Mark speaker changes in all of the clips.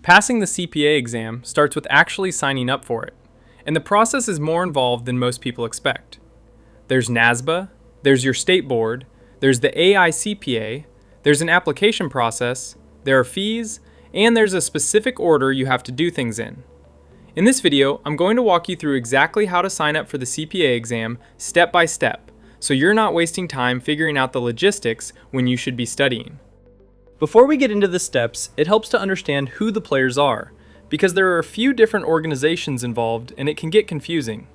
Speaker 1: Passing the CPA exam starts with actually signing up for it, and the process is more involved than most people expect. There's NASBA, there's your state board, there's the AI CPA, there's an application process, there are fees, and there's a specific order you have to do things in. In this video, I'm going to walk you through exactly how to sign up for the CPA exam step by step, so you're not wasting time figuring out the logistics when you should be studying. Before we get into the steps, it helps to understand who the players are, because there are a few different organizations involved and it can get confusing.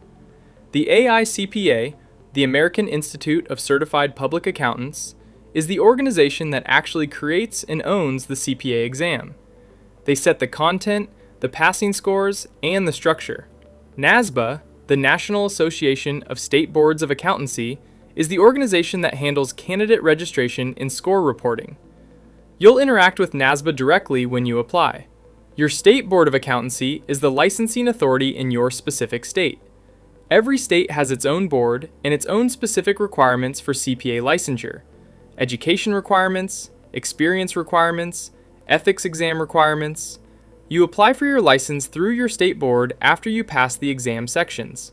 Speaker 1: The AI CPA, the American Institute of Certified Public Accountants, is the organization that actually creates and owns the CPA exam. They set the content, the passing scores, and the structure. NASBA, the National Association of State Boards of Accountancy, is the organization that handles candidate registration and score reporting. You'll interact with NASBA directly when you apply. Your State Board of Accountancy is the licensing authority in your specific state. Every state has its own board and its own specific requirements for CPA licensure: education requirements, experience requirements, ethics exam requirements. You apply for your license through your state board after you pass the exam sections.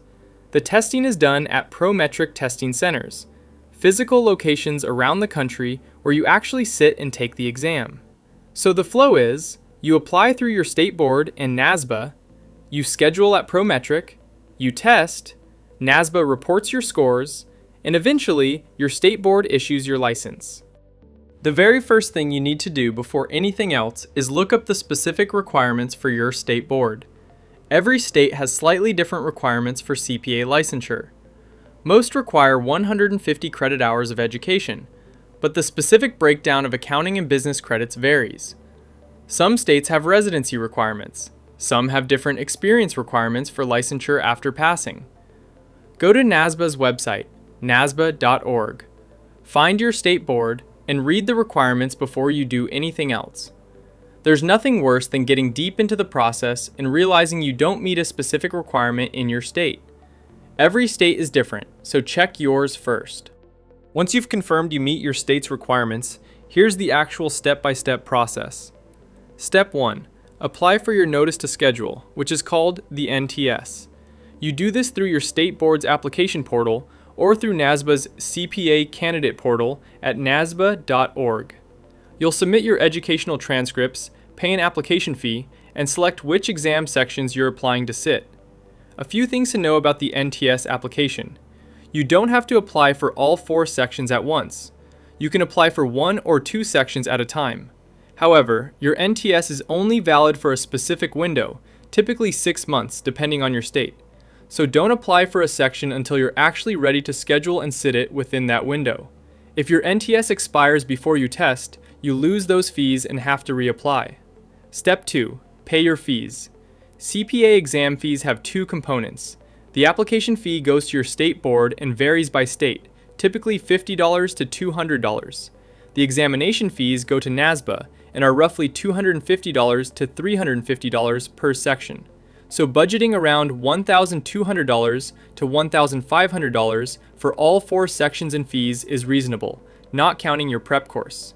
Speaker 1: The testing is done at Prometric testing centers, physical locations around the country where you actually sit and take the exam. So the flow is, you apply through your state board and NASBA, you schedule at Prometric, you test, NASBA reports your scores, and eventually your state board issues your license. The very first thing you need to do before anything else is look up the specific requirements for your state board. Every state has slightly different requirements for CPA licensure. Most require 150 credit hours of education, but the specific breakdown of accounting and business credits varies. Some states have residency requirements. Some have different experience requirements for licensure after passing. Go to NASBA's website, nasba.org. Find your state board and read the requirements before you do anything else. There's nothing worse than getting deep into the process and realizing you don't meet a specific requirement in your state. Every state is different, so check yours first. Once you've confirmed you meet your state's requirements, here's the actual step-by-step process. Step 1. Apply for your notice to schedule, which is called the NTS. You do this through your state board's application portal or through NASBA's CPA candidate portal at nasba.org. You'll submit your educational transcripts, pay an application fee, and select which exam sections you're applying to sit. A few things to know about the NTS application. You don't have to apply for all 4 sections at once. You can apply for 1 or 2 sections at a time. However, your NTS is only valid for a specific window, typically 6 months depending on your state. So don't apply for a section until you're actually ready to schedule and sit it within that window. If your NTS expires before you test, you lose those fees and have to reapply. Step 2. Pay your fees. CPA exam fees have 2 components. The application fee goes to your state board and varies by state, typically $50 to $200. The examination fees go to NASBA and are roughly $250 to $350 per section. So budgeting around $1,200 to $1,500 for all 4 sections and fees is reasonable, not counting your prep course.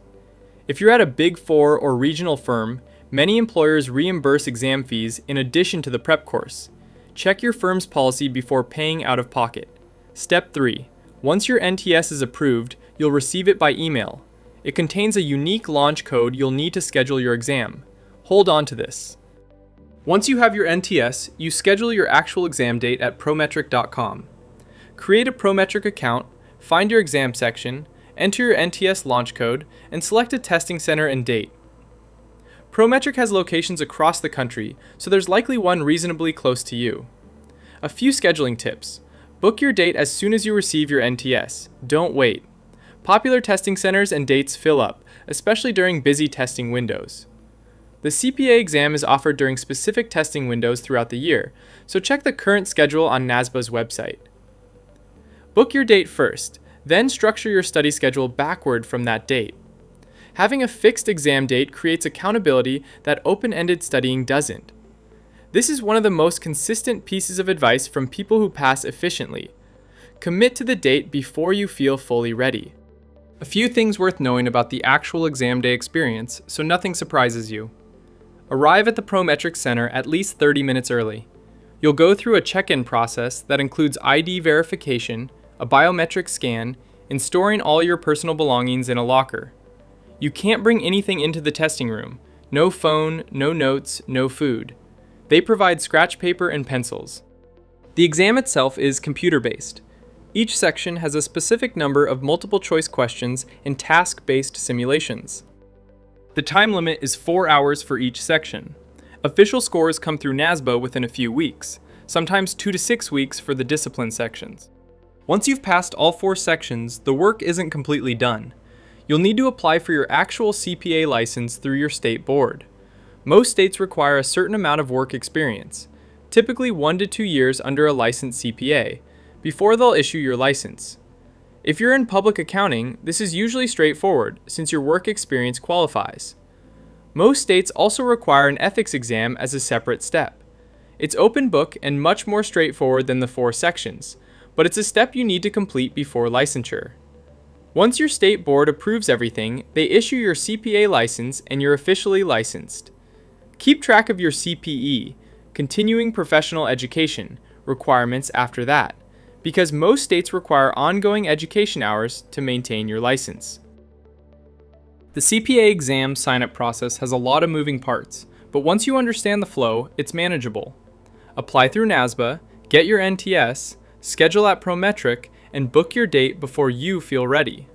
Speaker 1: If you're at a Big 4 or regional firm, many employers reimburse exam fees in addition to the prep course. Check your firm's policy before paying out of pocket. Step 3. Once your NTS is approved, you'll receive it by email. It contains a unique launch code you'll need to schedule your exam. Hold on to this. Once you have your NTS, you schedule your actual exam date at prometric.com. Create a Prometric account, find your exam section, enter your NTS launch code, and select a testing center and date. Prometric has locations across the country, so there's likely one reasonably close to you. A few scheduling tips. Book your date as soon as you receive your NTS. Don't wait. Popular testing centers and dates fill up, especially during busy testing windows. The CPA exam is offered during specific testing windows throughout the year, so check the current schedule on NASBA's website. Book your date first, then structure your study schedule backward from that date. Having a fixed exam date creates accountability that open-ended studying doesn't. This is one of the most consistent pieces of advice from people who pass efficiently. Commit to the date before you feel fully ready. A few things worth knowing about the actual exam day experience so nothing surprises you. Arrive at the Prometric Center at least 30 minutes early. You'll go through a check-in process that includes ID verification, a biometric scan, and storing all your personal belongings in a locker. You can't bring anything into the testing room. No phone, no notes, no food. They provide scratch paper and pencils. The exam itself is computer-based. Each section has a specific number of multiple-choice questions and task-based simulations. The time limit is 4 hours for each section. Official scores come through NASBA within a few weeks, sometimes 2 to 6 weeks for the discipline sections. Once you've passed all 4 sections, the work isn't completely done. You'll need to apply for your actual CPA license through your state board. Most states require a certain amount of work experience, typically 1 to 2 years under a licensed CPA, before they'll issue your license. If you're in public accounting, this is usually straightforward since your work experience qualifies. Most states also require an ethics exam as a separate step. It's open book and much more straightforward than the 4 sections, but it's a step you need to complete before licensure. Once your state board approves everything, they issue your CPA license and you're officially licensed. Keep track of your CPE, continuing professional education, requirements after that, because most states require ongoing education hours to maintain your license. The CPA exam sign-up process has a lot of moving parts, but once you understand the flow, it's manageable. Apply through NASBA, get your NTS, schedule at Prometric, and book your date before you feel ready.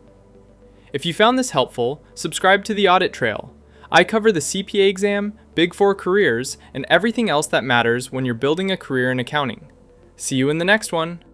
Speaker 1: If you found this helpful, subscribe to the Audit Trail. I cover the CPA exam, Big Four careers, and everything else that matters when you're building a career in accounting. See you in the next one.